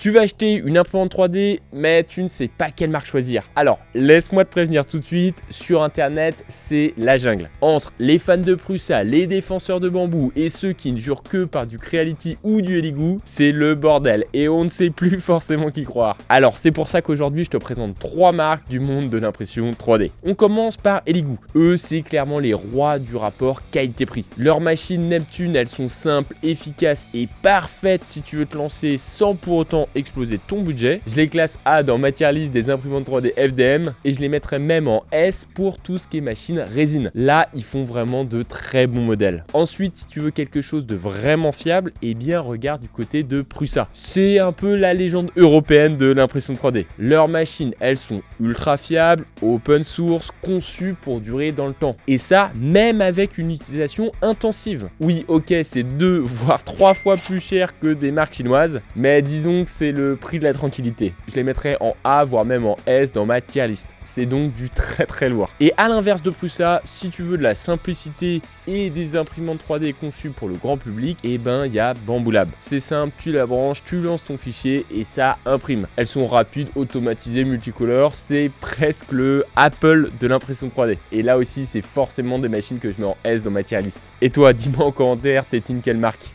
Tu vas acheter une imprimante 3D, mais tu ne sais pas quelle marque choisir. Alors, laisse-moi te prévenir tout de suite, sur internet, c'est la jungle. Entre les fans de Prusa, les défenseurs de Bambu et ceux qui ne jurent que par du Creality ou du Elegoo, c'est le bordel et on ne sait plus forcément qui croire. Alors, c'est pour ça qu'aujourd'hui, je te présente 3 marques du monde de l'impression 3D. On commence par Elegoo. Eux, c'est clairement les rois du rapport qualité-prix. Leurs machines Neptune, elles sont simples, efficaces et parfaites si tu veux te lancer sans pour autant exploser ton budget. Je les classe A dans ma tier list des imprimantes 3D FDM et je les mettrai même en S pour tout ce qui est machine résine. Là, ils font vraiment de très bons modèles. Ensuite, si tu veux quelque chose de vraiment fiable, eh bien regarde du côté de Prusa. C'est un peu la légende européenne de l'impression 3D. Leurs machines, elles sont ultra fiables, open source, conçues pour durer dans le temps. Et ça, même avec une utilisation intensive. Oui, ok, c'est 2 voire 3 fois plus cher que des marques chinoises, mais disons que c'est le prix de la tranquillité. Je les mettrai en A, voire même en S dans ma tier list. C'est donc du très lourd. Et à l'inverse de Prusa, si tu veux de la simplicité et des imprimantes 3D conçues pour le grand public, eh ben il y a Bambu Lab. C'est simple, tu la branches, tu lances ton fichier et ça imprime. Elles sont rapides, automatisées, multicolores, c'est presque le Apple de l'impression 3D. Et là aussi, c'est forcément des machines que je mets en S dans ma tier list. Et toi, dis-moi en commentaire, t'es team quelle marque ?